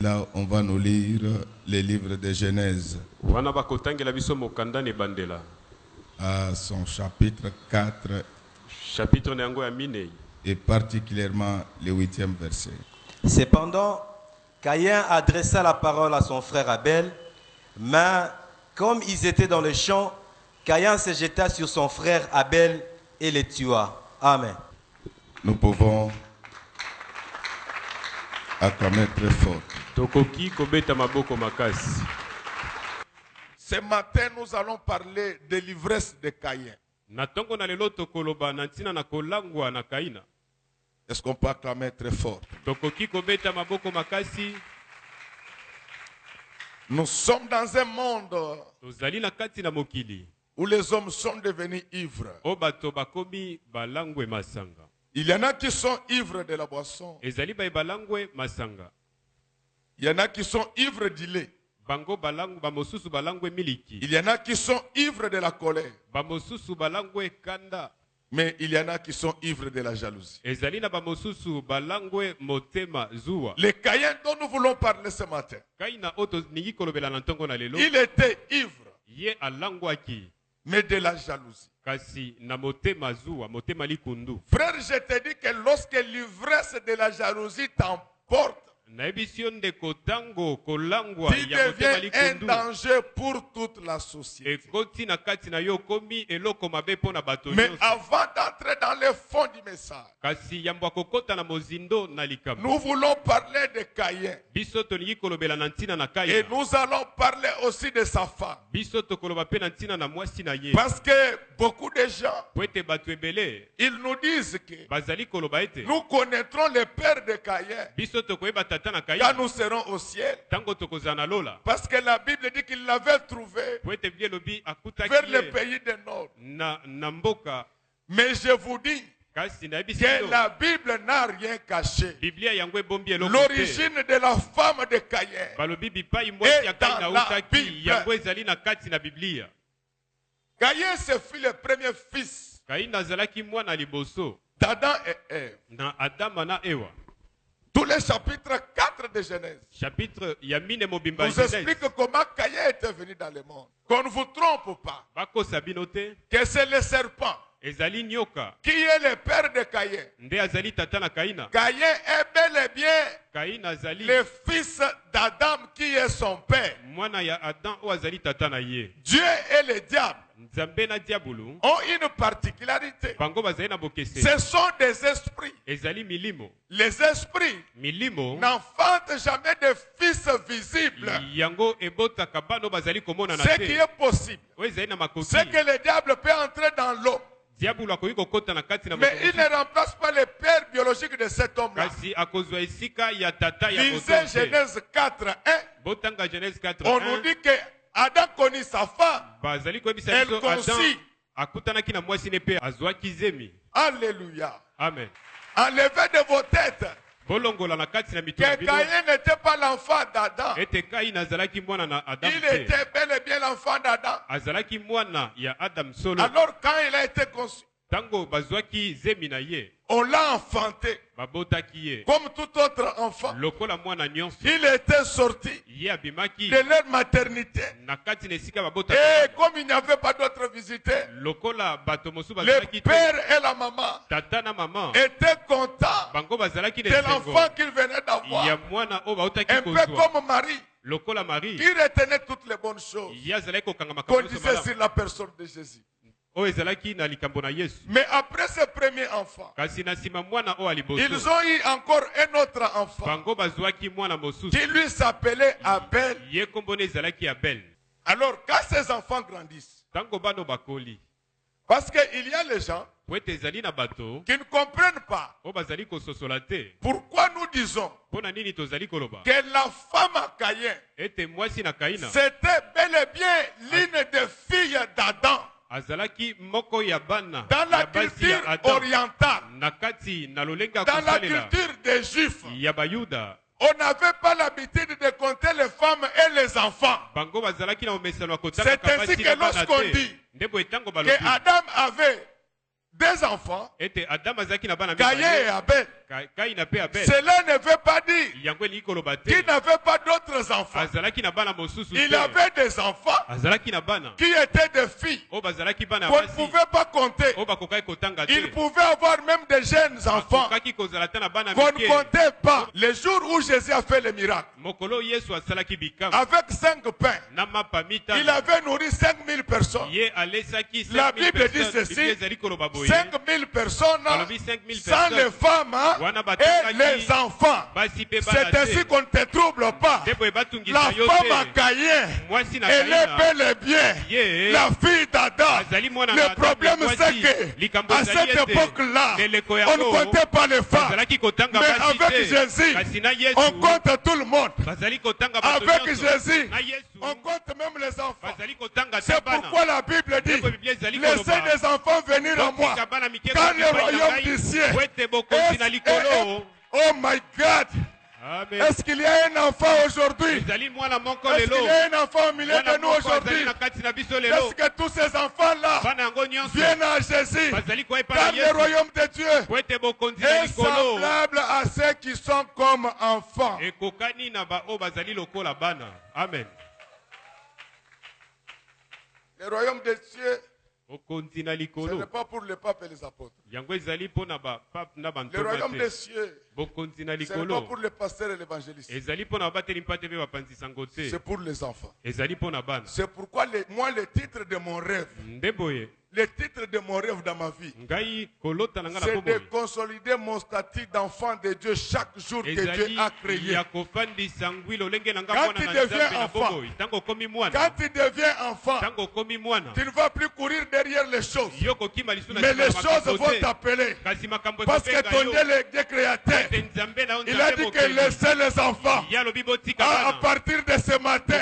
Là, on va nous lire les livres de Genèse à son chapitre 4 et particulièrement le 8e verset. Cependant, Caïn adressa la parole à son frère Abel, mais comme ils étaient dans le champ, Caïn se jeta sur son frère Abel et le tua. Amen. Nous pouvons acclamer très fort. Ce matin, nous allons parler de l'ivresse de Caïn. Est-ce qu'on peut acclamer très fort? Nous sommes dans un monde où les hommes sont devenus ivres. Il y en a qui sont ivres de la boisson. Il y en a qui sont ivres du lait. Il y en a qui sont ivres de la colère. Mais il y en a qui sont ivres de la jalousie. Le Caïn dont nous voulons parler ce matin, il était ivre, mais de la jalousie. Frère, je te dis que lorsque l'ivresse de la jalousie t'emporte, tu deviens un danger pour toute la société. Mais avant d'entrer dans le fond du message, nous voulons parler de Caïn. Et nous allons parler aussi de sa femme. Parce que beaucoup de gens, ils nous disent que nous connaîtrons le père de Caïn quand nous serons au ciel. Parce que la Bible dit qu'il l'avait trouvé vers le pays du Nord. Mais je vous dis que la Bible n'a rien caché. L'origine de la femme de Caïn est dans la Bible. Caïn, ce fut le premier fils d'Adam et Ève. Tous les chapitres 4 de Genèse nous expliquent comment Caïn était venu dans le monde. Qu'on ne vous trompe pas. Que c'est le serpent qui est le père de Caïn. Caïn est bel et bien le fils d'Adam qui est son père. Dieu et le diable ont une particularité. Ce sont des esprits. Les esprits n'enfantent jamais de fils visibles. Ce qui est possible, c'est que le diable peut entrer dans l'eau. Mais il ne remplace pas le père biologique de cet homme-là. Lisez Genèse 4:1. On nous dit que Adam connut sa femme. Elle conçut. Alléluia. Amen. Enlevez de vos têtes que Caïn n'était pas l'enfant d'Adam. Il était bel et bien l'enfant d'Adam. Alors quand il a été conçu, on l'a enfanté comme tout autre enfant. Il était sorti de leur maternité. Et comme il n'y avait pas d'autres visiteurs, le père et la maman étaient contents de l'enfant qu'ils venaient d'avoir. Un peu comme Marie, qui retenait toutes les bonnes choses qu'on disait sur la personne de Jésus. Mais après ce premier enfant, ils ont eu encore un autre enfant qui lui s'appelait Abel. Alors quand ces enfants grandissent, parce qu'il y a les gens qui ne comprennent pas pourquoi nous disons que la femme à Caïn, c'était bel et bien l'une des filles d'Adam. Dans la culture orientale, dans la culture des Juifs, on n'avait pas l'habitude de compter les femmes et les enfants. C'est ainsi que lorsqu'on dit que Adam avait deux enfants, Caïn et Abel, Cela ne veut pas dire qu'il n'avait pas d'autres enfants. Il avait des enfants qui étaient des filles qu'on ne pouvait pas compter. Il pouvait avoir même des jeunes enfants qu'on ne comptait pas. Le jour où Jésus a fait le miracle, avec 5 pains, il avait nourri 5000 personnes. La Bible dit ceci, 5000 personnes sans les femmes et les enfants. C'est ainsi qu'on ne te trouble pas. La femme à Caïn, elle est bel et bien la fille d'Adam. Le problème c'est qu'à cette époque-là, on ne comptait pas les femmes. Mais avec Jésus, on compte tout le monde. Avec Jésus, on compte même les enfants. C'est pourquoi la Bible dit, laissez des enfants venir à moi, car le royaume du ciel est... Oh my God! Est-ce qu'il y a un enfant aujourd'hui? Est-ce qu'il y a un enfant au milieu de nous aujourd'hui? Est-ce que tous ces enfants-là viennent à Jésus? Car le royaume de Dieu est semblable à ceux qui sont comme enfants. Amen. Le royaume de Dieu, ce n'est pas pour les papes et les apôtres. Le royaume des cieux, ce n'est pas pour les pasteurs et les évangélistes. C'est pour les enfants. C'est pourquoi moi, le titre de mon rêve, le titre de mon rêve dans ma vie, c'est de consolider mon statut d'enfant de Dieu chaque jour que Dieu a créé. Quand tu deviens enfant, tu ne vas plus courir derrière les choses. Mais les choses vont t'appeler. Parce que ton Dieu est créateur. Il a dit que laissez les enfants. À partir de ce matin,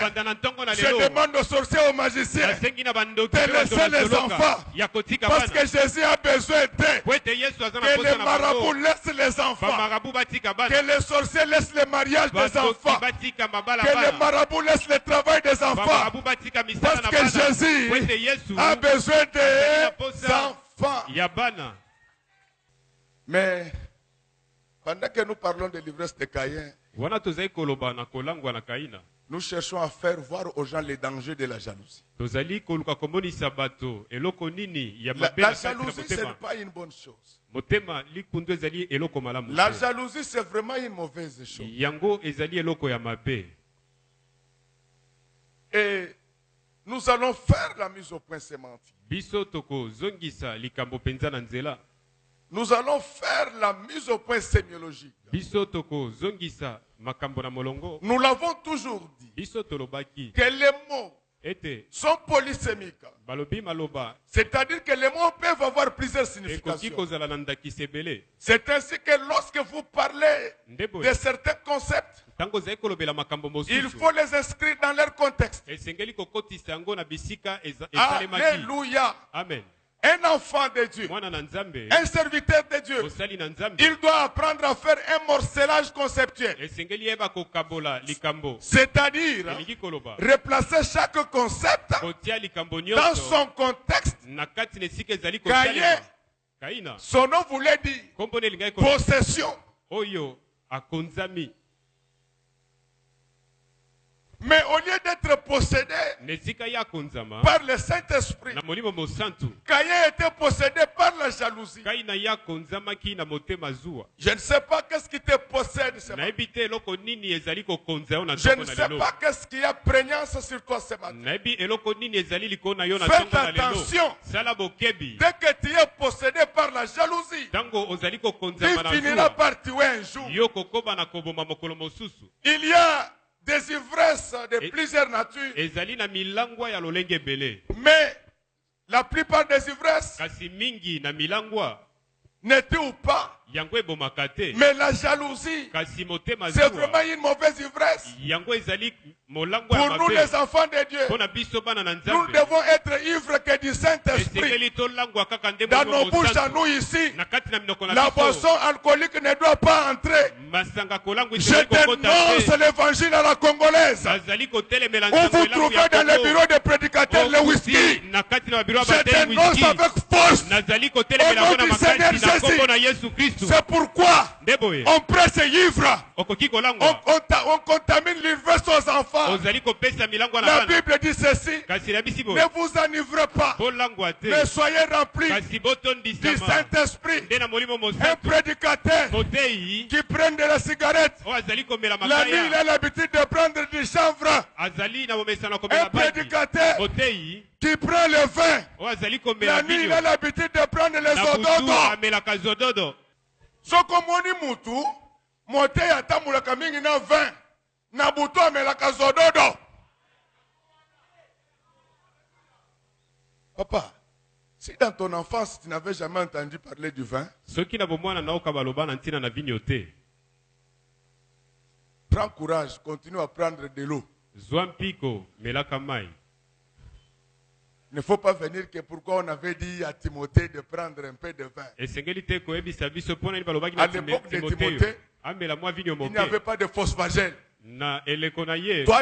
je demande aux sorciers et aux magiciens de laisser les enfants. Parce que Jésus a besoin d'eux. Que les marabouts laissent les enfants. Que les sorciers laissent le mariage des enfants. Que les marabouts laissent le travail des enfants. Parce que Jésus a besoin des enfants. Mais pendant que nous parlons de l'ivresse de Caïn, nous cherchons à faire voir aux gens les dangers de la jalousie. La jalousie, ce n'est pas une bonne chose. La jalousie, c'est vraiment une mauvaise chose. Et nous allons faire la mise au point sémantique. Nous allons faire la mise au point sémiologique. Nous l'avons toujours dit que les mots sont polysémiques. C'est-à-dire que les mots peuvent avoir plusieurs significations. C'est ainsi que lorsque vous parlez de certains concepts, il faut les inscrire dans leur contexte. Alléluia. Amen. Un enfant de Dieu, un serviteur de Dieu, il doit apprendre à faire un morcelage conceptuel. C'est-à-dire replacer chaque concept dans son contexte. Caïn, son nom voulait dire possession. Mais au lieu d'être possédé par le Saint-Esprit, Caïn était possédé par la jalousie. Je ne sais pas qu'est-ce qui te possède ce matin. Je ne sais pas qu'est-ce qui a prégnance sur toi ce matin. Faites attention. Dès que tu es possédé par la jalousie, tu finiras par tuer un jour. Il y a des ivresses de plusieurs natures. Mais la plupart des ivresses ne tuent pas. Mais la jalousie, c'est vraiment une mauvaise ivresse. Pour nous les enfants de Dieu, nous devons être ivres que du Saint-Esprit. Dans nos bouches à nous ici, la boisson alcoolique ne doit pas entrer. Je dénonce l'évangile à la congolaise. Où vous trouvez dans les bureaux de prédicateurs baptême le whisky. Je dénonce avec force. Au nom du Seigneur Jésus. C'est pourquoi on presse ivre. On contamine l'ivresse aux enfants. La Bible dit ceci. Ne vous enivrez pas, mais soyez remplis du Saint-Esprit. Un prédicateur qui prend de la cigarette, la nuit il a l'habitude de prendre du chanvre. Un prédicateur qui prend le vin, la nuit il a l'habitude de prendre les ododos. Sokomoni mutu, mote yatamulaka mingi na vin, na butu amelaka zododo. Papa, si dans ton enfance tu n'avais jamais entendu parler du vin, prends courage, continue à prendre de l'eau. Il ne faut pas venir que pourquoi on avait dit à Timothée de prendre un peu de vin. À l'époque de Timothée, il n'y avait pas de phosphagène. Toi,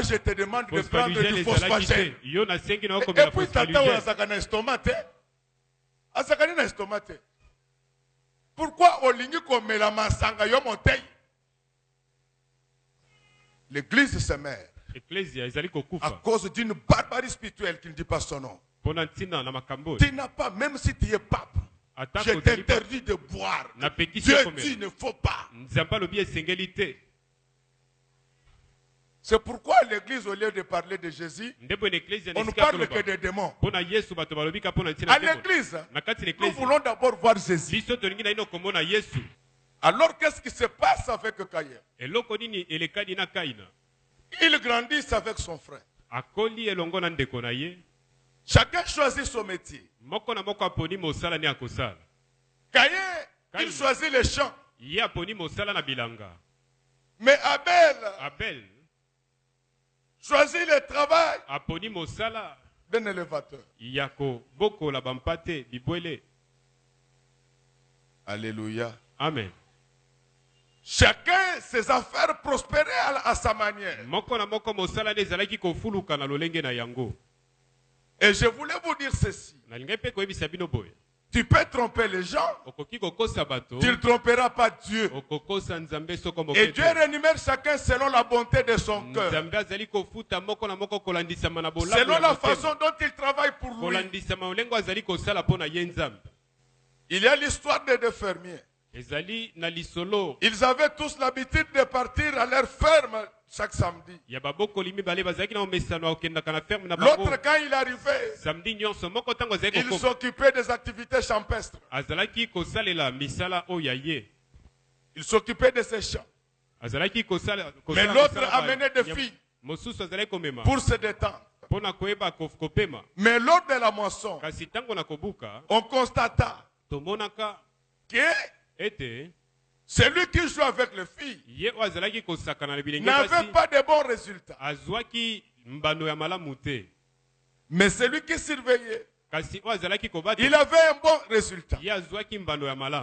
je te demande de prendre du phosphagène. Et puis, tata ou asakana estomate. Pourquoi olingi komela masanga yo monteil? L'église se meurt à cause d'une barbarie spirituelle qui ne dit pas son nom. Tu n'as pas, même si tu es pape, je t'interdis de boire. Dieu dit il ne faut pas. C'est pourquoi l'église, au lieu de parler de Jésus, on ne parle que des démons. À l'église, nous voulons d'abord voir Jésus. Alors qu'est-ce qui se passe avec Caïn? Il grandit avec son frère. Chacun choisit son métier. Caïn, il choisit les champs. Mais Abel choisit le travail d'un élévateur. Alléluia. Amen. Chacun ses affaires prospéraient à sa manière. Et je voulais vous dire ceci. Tu peux tromper les gens, tu ne tromperas pas Dieu. Et Dieu rémunère chacun selon la bonté de son cœur, selon la façon dont il travaille pour lui. Il y a l'histoire des deux fermiers. Ils avaient tous l'habitude de partir à leur ferme chaque samedi. L'autre, quand il arrivait, il s'occupait des activités champestres. Il s'occupait de ses champs. Mais l'autre amenait des filles pour se détendre. Mais lors de la moisson, on constata que celui qui joue avec les filles n'avait pas de bons résultats. Mais celui qui surveillait, il avait un bon résultat.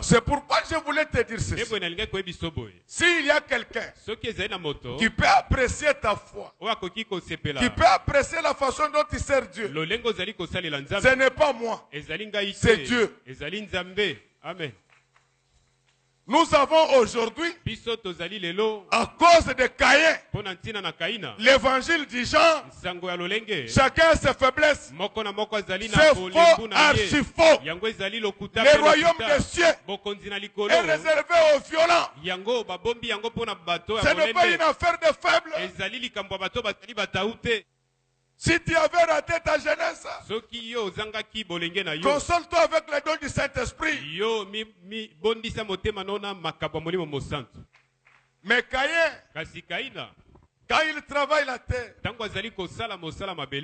C'est pourquoi je voulais te dire ceci. S'il y a quelqu'un qui peut apprécier ta foi, qui peut apprécier la façon dont il sert Dieu, ce n'est pas moi, c'est Dieu. Amen. Nous avons aujourd'hui, à cause de Caïn, l'évangile dit Jean, chacun a ses faiblesses. C'est faux, archi faux. Le royaume des cieux est réservé aux violents. Ce n'est pas une affaire de faibles. Si tu avais raté ta jeunesse, console-toi avec les dons du Saint-Esprit. Mais Caïn, quand il travaille la terre,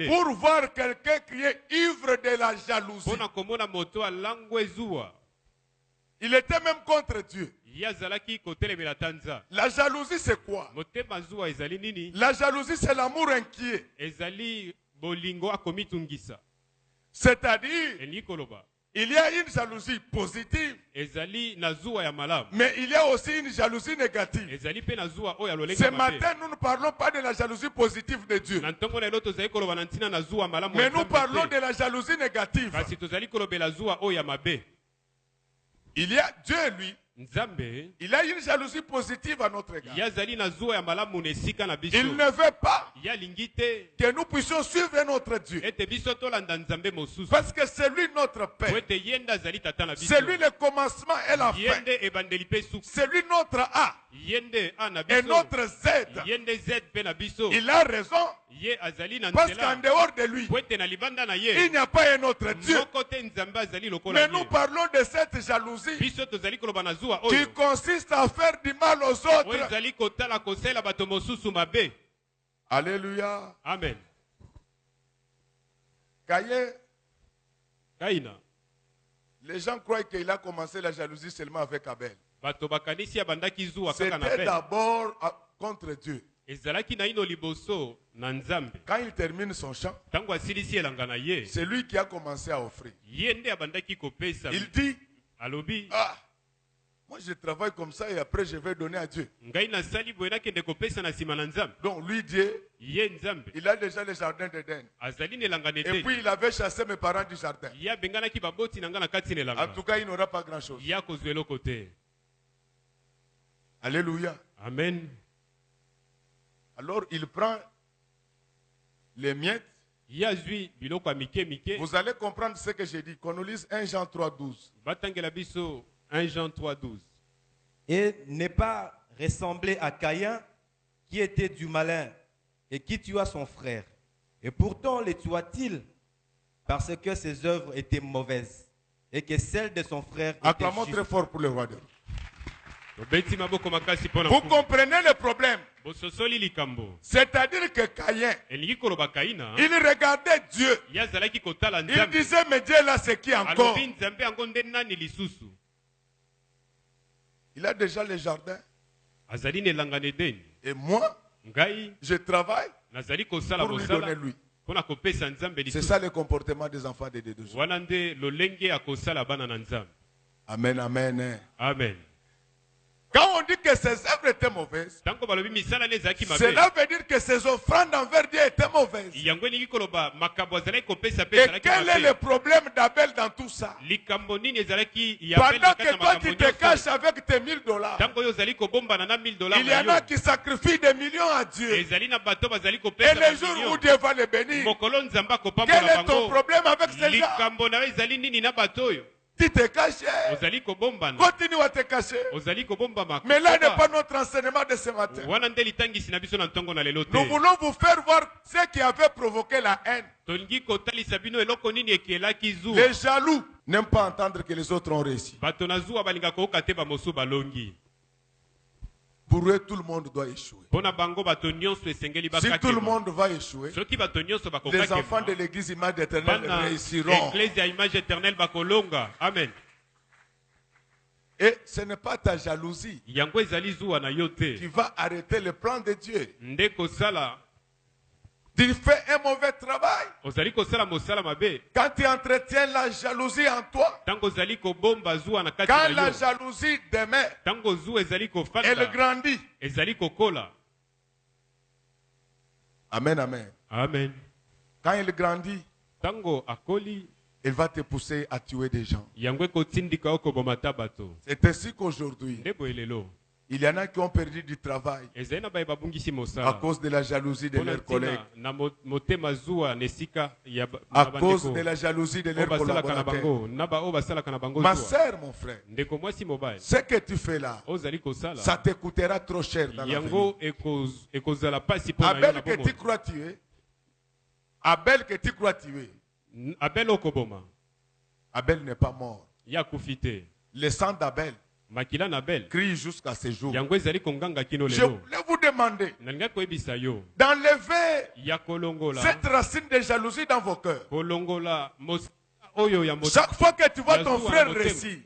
pour voir quelqu'un qui est ivre de la jalousie, il était même contre Dieu. La jalousie, c'est quoi? La jalousie, c'est l'amour inquiet. C'est-à-dire, Il y a une jalousie positive. Mais il y a aussi une jalousie négative. Ce matin, nous ne parlons pas de la jalousie positive de Dieu. Mais nous parlons de la jalousie négative. Il y a Dieu, lui. Il a une jalousie positive à notre égard. Il ne veut pas que nous puissions suivre notre Dieu. Parce que c'est lui notre Père. C'est lui le commencement et la fin. C'est lui notre A et notre Z. Il a raison. Parce qu'en dehors de lui, il n'y a pas un autre Dieu. Mais nous parlons de cette jalousie qui consiste à faire du mal aux autres. Alléluia. Amen. Caïn, les gens croient qu'il a commencé la jalousie seulement avec Abel. C'était d'abord contre Dieu. Quand il termine son chant, c'est lui qui a commencé à offrir. Il dit, ah, moi je travaille comme ça et après je vais donner à Dieu. Donc lui Dieu, il a déjà le jardin d'Éden. Et puis il avait chassé mes parents du jardin. En tout cas il n'aura pas grand chose. Alléluia. Amen. Alors il prend les miettes. Vous allez comprendre ce que j'ai dit. Qu'on nous lise 1 Jean 3,12. 1 Jean 3,12. Et n'est pas ressemblé à Caïn, qui était du malin et qui tua son frère. Et pourtant le tua-t-il parce que ses œuvres étaient mauvaises et que celles de son frère étaient acclamons justes. Très fort pour le roi de Dieu. Vous comprenez le problème? C'est-à-dire que Caïn, il regardait Dieu. Il disait, mais Dieu là, c'est qui encore? Il a déjà le jardin. Et moi, je travaille pour lui donner lui. C'est ça le comportement des enfants de Dieu. Amen, amen. Amen. Quand on dit que ses œuvres étaient mauvaises, cela veut dire que ses offrandes envers Dieu étaient mauvaises. Et quel est le problème d'Abel dans tout ça? Pendant que toi tu te caches avec tes $1000, il y en a qui sacrifient des millions à Dieu. Et les jours où Dieu va les bénir, quel est ton problème avec ces gens? Tu te caches. Continue à te cacher. Mais là n'est pas notre enseignement de ce matin. Nous voulons vous faire voir ce qui avait provoqué la haine. Les jaloux n'aiment pas entendre que les autres ont réussi. Pour eux, tout le monde doit échouer. Si tout le monde va échouer, les enfants de l'église image éternelle réussiront. Amen. Et ce n'est pas ta jalousie qui va arrêter le plan de Dieu. Tu fais un mauvais travail. Quand tu entretiens la jalousie en toi, quand la jalousie demeure, elle grandit. Amen, amen. Amen. Quand elle grandit, elle va te pousser à tuer des gens. C'est ainsi qu'aujourd'hui, il y en a qui ont perdu du travail à cause de la jalousie de leurs collègues, à cause de la jalousie de leurs collaborateurs. Ma sœur, mon frère, ce que tu fais là, ça te coûtera trop cher dans la vie. Abel que tu crois tuer, Abel que tu crois tuer, Abel n'est pas mort. Le sang d'Abel crie jusqu'à ce jour. Je voulais vous demander d'enlever cette racine de jalousie dans vos cœurs. Chaque fois que tu vois ton frère réussir,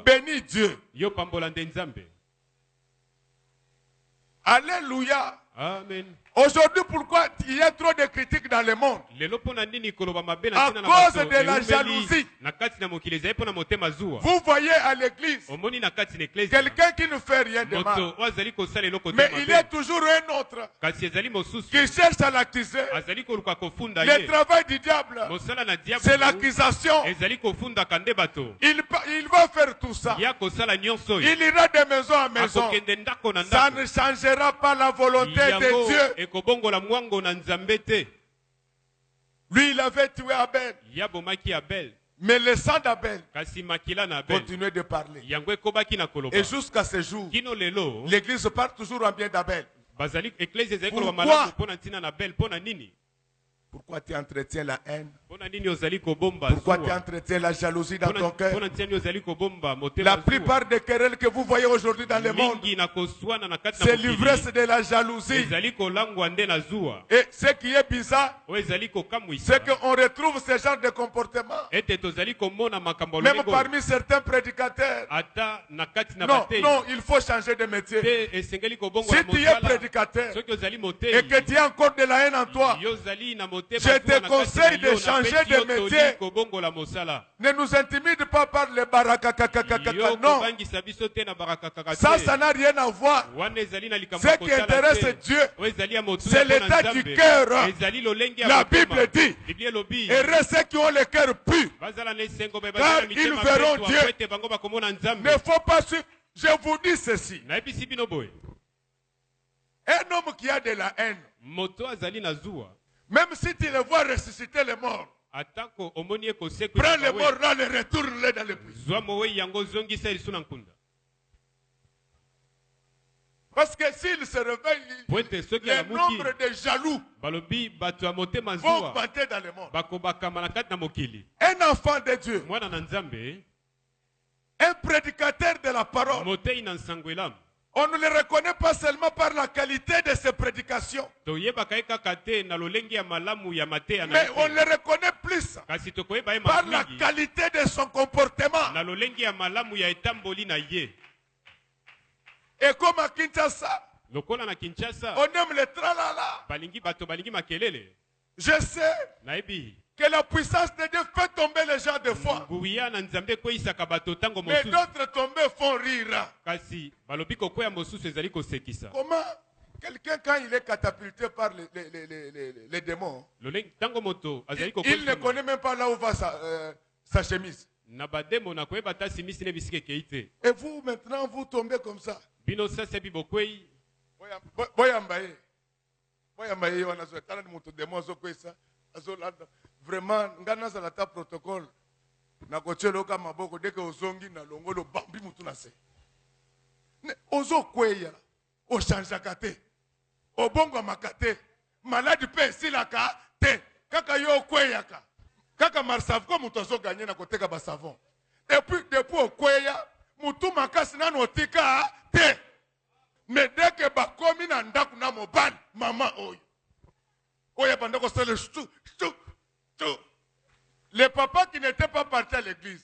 bénis Dieu. Alléluia. Amen. Aujourd'hui, pourquoi il y a trop de critiques dans le monde? À cause de la jalousie. Vous voyez à l'église quelqu'un qui ne fait rien de mal, mais il y a toujours un autre qui cherche à l'accuser. Le travail du diable, c'est l'accusation. Il va faire tout ça. Il ira de maison en maison. Ça ne changera pas la volonté de Dieu. Lui, il avait tué Abel. Mais le sang d'Abel continuait de parler. Et jusqu'à ce jour, l'église parle toujours en bien d'Abel. Pourquoi tu entretiens la haine? Pourquoi tu entretiens la jalousie dans ton cœur? La plupart des querelles que vous voyez aujourd'hui dans le monde, c'est l'ivresse de la jalousie. Et ce qui est bizarre, c'est qu'on retrouve ce genre de comportement même parmi certains prédicateurs. Non, il faut changer de métier. Si tu es prédicateur et que tu as encore de la haine en toi, je te conseille de changer de métier. Ne nous intimide pas par les barakakakakaka. Non. Ça n'a rien à voir. Ce qui intéresse Dieu, c'est l'état du cœur. La Bible dit, et ceux qui ont le cœur pur, car ils verront Dieu. Ne faut pas suivre. Je vous dis ceci. Un homme qui a de la haine, même si tu le vois ressusciter les morts, prends les morts là, les retourne-les dans le puits. Parce que s'il se réveille, le nombre de jaloux vont augmenter dans le monde. Un enfant de Dieu, un prédicateur de la parole, on ne le reconnaît pas seulement par la qualité de ses prédications, mais on le reconnaît plus par la qualité de son comportement. Et comme à Kinshasa, on aime le tralala. Je sais que la puissance de Dieu fait tomber les gens de foi, mais d'autres tombés font rire. Comment quelqu'un, quand il est catapulté par les démons, il ne connaît même pas là où va sa chemise. Et vous, maintenant, vous tombez comme ça. Vraiment, ngana zalata protocole na kocheloka maboko deke ozongi na longolo bambi mutu na se. Ozo kweya, o chanjaka te. Obongo makate, maladi pe silaka te. Kaka yo kweyaka. Kaka marsavko mutu ozo gagner na koteka ba savon. Depuis o kweya, mutu makasi na notika te. Mais deke bakomi na ndaku na mobali, mama oyo. Oya bandako sele les papas qui n'étaient pas partis à l'église,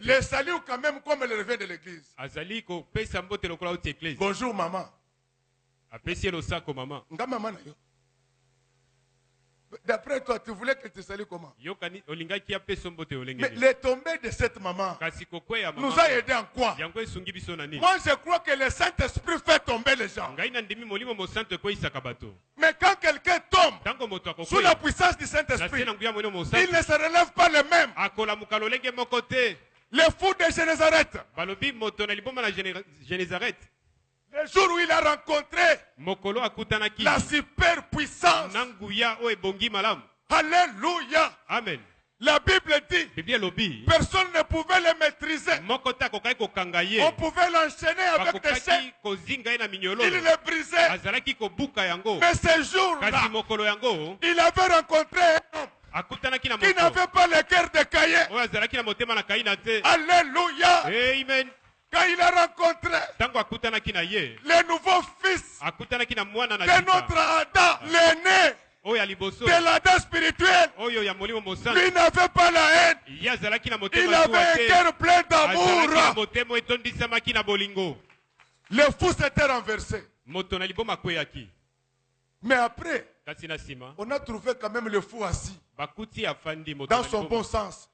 les saluent quand même comme le revient de l'église. Bonjour maman. D'après toi, tu voulais que tu salues comment? Mais les tombées de cette maman nous a aidé en quoi? Moi je crois que le Saint-Esprit fait tomber les gens. Mais quand quelqu'un tombe sous la puissance du Saint-Esprit, il ne se relève pas le même. Le fou de Génézareth, le jour où il a rencontré la super puissance. Alléluia. Amen. La Bible dit, personne ne pouvait le maîtriser. On pouvait l'enchaîner avec des chaînes. Il le brisait. Mais ce jour-là, il avait rencontré un homme qui n'avait pas le cœur de Caïn. Alléluia. Amen. Quand il a rencontré le nouveau fils de notre Adam, l'aîné de l'Adam spirituel, lui n'avait pas la haine. Il avait un cœur plein d'amour. Le fou s'était renversé. Mais après, on a trouvé quand même le fou assis dans son bon sens.